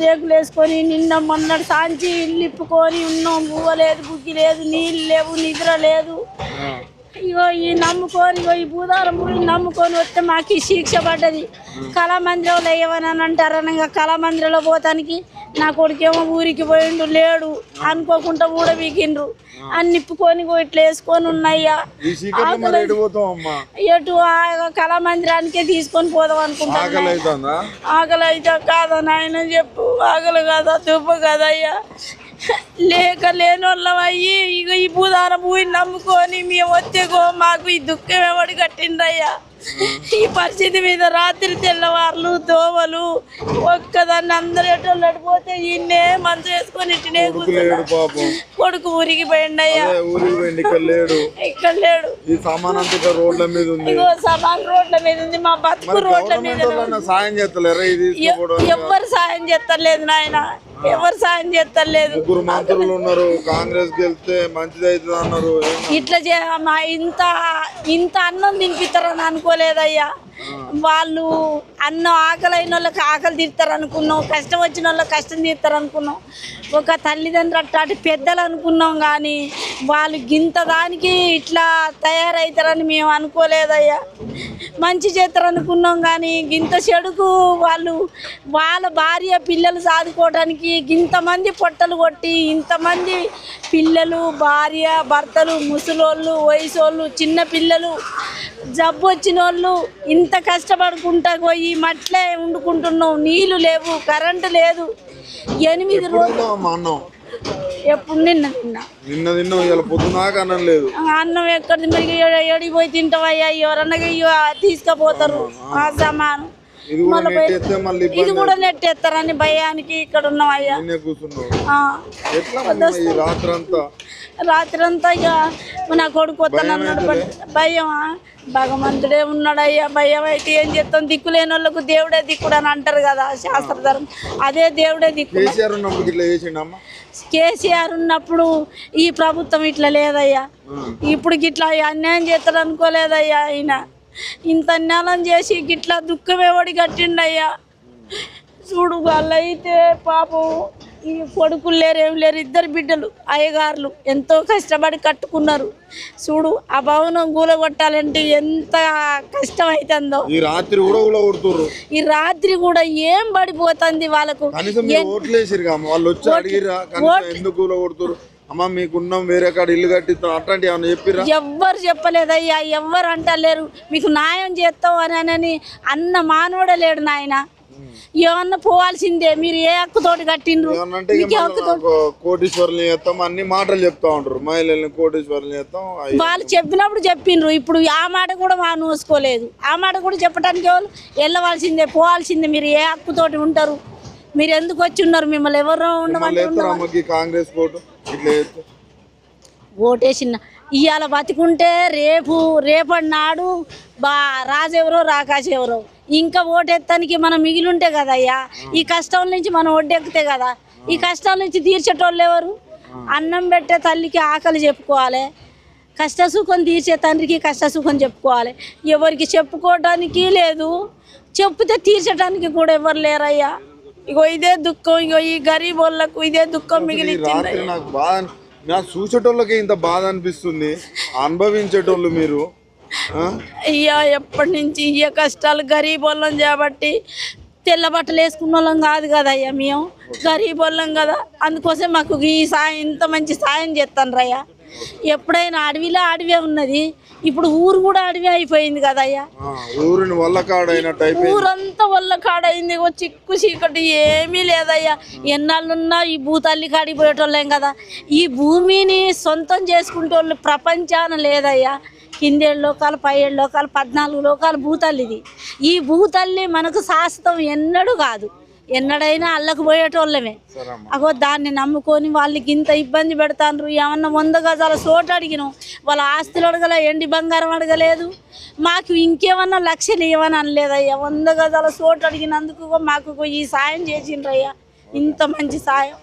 రేకులు వేసుకొని నిన్న మొన్నటి సాంచి ఇల్లు ఇప్పుకొని ఉన్నాం. బువ్వ లేదు, బుగ్గి లేదు, నీళ్ళు లేవు, నిద్ర లేదు. ఇగో ఈ నమ్ముకొని ఇగో ఈ భూదారం గురించి నమ్ముకొని వస్తే మాకు ఈ శిక్ష పడ్డది. కళామందిరంలో వేయమని అంటారని కళామందిరంలో పోతానికి నా కొడుకేమో ఊరికి పోయిండు లేడు అనుకోకుండా కూడా వీకిండ్రు అని నిప్పుకొని ఇట్లా వేసుకొని ఉన్నాయ్యా. ఎటు కళామందిరానికే తీసుకొని పోదాం అనుకుంటా. ఆకలి అయితే కాదా నాయన చెప్పు, ఆకలి కాదా దుబ్బ కదయ్యా. లేక లేని వాళ్ళం అయ్యి ఇక ఈ భూదారం భూమి నమ్ముకొని మేము వచ్చేగో మాకు ఈ దుఃఖం ఎవడు కట్టిండ్రయ్యా. ఈ పరిస్థితి మీద రాత్రి తెల్లవార్లు దోమలు ఒక్కదాన్ని అందరు ఎటోళ్ళు అడిపోతే ఈయన్నే మంచు వేసుకొని ఇట్టినే కొడుకు ఊరికి పోయిండు అయ్యా. ఇక్కడ లేడు. ఇగో సమాన్ రోడ్ల మీద ఉంది, మా బతుకు రోడ్ల మీద. ఎవ్వరు సాయం చేస్తలేదు నాయన, ఎవరు సాయం చేస్తలేదు. ఇట్లా ఇంత అన్నం తినిపిస్తారని అనుకోలేదయ్యా. వాళ్ళు అన్నం ఆకలి అయిన వాళ్ళకి ఆకలి తీరుతారు అనుకున్నాం, కష్టం వచ్చిన వాళ్ళకి కష్టం తీరుతారు అనుకున్నాం. ఒక తల్లిదండ్రులు అట్లాంటి పెద్దలు అనుకున్నాం, కానీ వాళ్ళు గింత దానికి ఇట్లా తయారవుతారని మేము అనుకోలేదయ్యా. మంచి చేస్తారు అనుకున్నాం, కానీ గింత చెడుకు వాళ్ళు వాళ్ళ భార్య పిల్లలు సాదుకోవడానికి ఇంతమంది పొట్టలు కొట్టి ఇంతమంది పిల్లలు భార్య భర్తలు ముసలోళ్ళు వయసోళ్ళు చిన్న పిల్లలు జబ్బు వచ్చిన వాళ్ళు ఇంత కష్టపడుకుంటా పోయి మట్లే వండుకుంటున్నాం. నీళ్లు లేవు, కరెంటు లేదు. 8 రోజులు ఎప్పుడు నిన్న అన్నం ఎక్కడిది మరి ఎడిపోయి తింటావయ్యా. ఎవరన్నా తీసుకుపోతారు ఆ సామాను. ఇది కూడా నెట్టేస్తారని భయానికి ఇక్కడ ఉన్నాం అయ్యా. రాత్రి అంతా ఇక నా కొడుకు వస్తానన్నాడు. భయమా, భగవంతుడే ఉన్నాడయ్యా. భయం అయితే ఏం చేస్తాం, దిక్కులేని వాళ్ళకు దేవుడే దిక్కుడు అని అంటారు కదా శాస్త్రధర్మం. అదే దేవుడే దిక్కు. కేసీఆర్ ఉన్నప్పుడు ఈ ప్రభుత్వం ఇట్లా లేదయ్యా. ఇప్పుడు గిట్లా అన్యాయం చేస్తాడు అనుకోలేదయ్యా. ఆయన ఇంత అన్యాయం చేసి గిట్లా దుఃఖం ఎవడి కట్టిండయ్యా. చూడు వాళ్ళైతే పాపం ఈ కొడుకులు లేరు, ఏం లేరు. 2 బిడ్డలు అయ్యగారులు ఎంతో కష్టపడి కట్టుకున్నారు. చూడు ఆ భవనం కూలగొట్టాలంటే ఎంత కష్టం అవుతుందో. ఈ రాత్రి కూడా ఏం పడిపోతుంది వాళ్ళకు. ఎవ్వరు చెప్పలేదయ్యా, ఎవ్వరు అంటలేరు. మీకు న్యాయం చేస్తాం అని అన్న మానవుడే లేడు నాయన. ఏమన్నా పోవాల్సిందే. మీరు ఏ హక్కుతోటి కట్టిండ్రు? కోటీశ్వర్లు చేస్తాం అన్ని మాటలు చెప్తా ఉంటారు. మహిళల్ని కోటీశ్వర్లు చేస్తాం వాళ్ళు చెప్పినప్పుడు చెప్పిండ్రు. ఇప్పుడు ఆ మాట కూడా మా నూసుకోలేదు. ఆ మాట కూడా చెప్పడానికి వాళ్ళు వెళ్ళవలసిందే, పోవాల్సిందే. మీరు ఏ హక్కుతోటి ఉంటారు? మీరు ఎందుకు వచ్చి ఉన్నారు? మిమ్మల్ని ఎవరు ఉండమని కాంగ్రెస్ ఓటేసిన ఇవాళ బతికుంటే రేపటి నాడు రాజెవరో రాకాశ ఎవరో ఇంకా ఓటెత్తానికి మనం మిగిలింటే కదయ్యా. ఈ కష్టం నుంచి మనం ఒడ్డెక్కితే కదా. ఈ కష్టాల నుంచి తీర్చేటోళ్ళు ఎవరు? అన్నం పెట్టే తల్లికి ఆకలి చెప్పుకోవాలి, కష్టసుఖం తీర్చే తండ్రికి కష్టసుఖం చెప్పుకోవాలి. ఎవరికి చెప్పుకోవడానికి లేదు, చెప్తే తీర్చడానికి కూడా ఎవరు లేరయ్యా. ఇగో ఇదే దుఃఖం. ఇగో ఈ గరీబ్ వాళ్ళకు ఇదే దుఃఖం మిగిలింది. నాకు చూసేటోళ్ళకి ఇంత బాధ అనిపిస్తుంది, అనుభవించేటోళ్ళు మీరు. అయ్యా ఎప్పటి నుంచి ఇయ్య కష్టాలు గరీబ్ వాళ్ళం కాబట్టి. తెల్ల బట్టలు వేసుకున్న వాళ్ళం కాదు కదయ్యా, మేము గరీబ్ వాళ్ళం కదా. అందుకోసం మాకు ఈ సాయం ఇంత మంచి సాయం చేస్తాను రయ్యా. ఎప్పుడైనా అడవిలో అడవే ఉన్నది, ఇప్పుడు ఊరు కూడా అడవి అయిపోయింది కదయ్యా. ఊరంతా వల్ల కాడైంది. చిక్కు చీకటి ఏమీ లేదయ్యా. ఎన్నాళ్ళున్నా ఈ భూతల్లి కాడికి పోయేటోళ్ళేం కదా. ఈ భూమిని సొంతం చేసుకుంటే వాళ్ళు ప్రపంచాన లేదయ్యా. 7 లోకాలు 17 లోకాలు 14 లోకాలు భూతల్లిది. ఈ భూతల్లి మనకు శాశ్వతం ఎన్నడూ కాదు. ఎన్నడైనా అల్లకు పోయేటోళ్ళమే. అగో దాన్ని నమ్ముకొని వాళ్ళకి ఇంత ఇబ్బంది పెడతాను. ఏమన్నా 100 గజాల చోటు అడిగినాం, వాళ్ళ ఆస్తులు అడగలే, ఎండి బంగారం అడగలేదు. మాకు ఇంకేమన్నా లక్షలు ఇవ్వని అనలేదయ్యా. 100 గజాల చోటు అడిగినందుకు మాకు ఈ సాయం చేసిండ్రయ్యా. ఇంత మంచి సాయం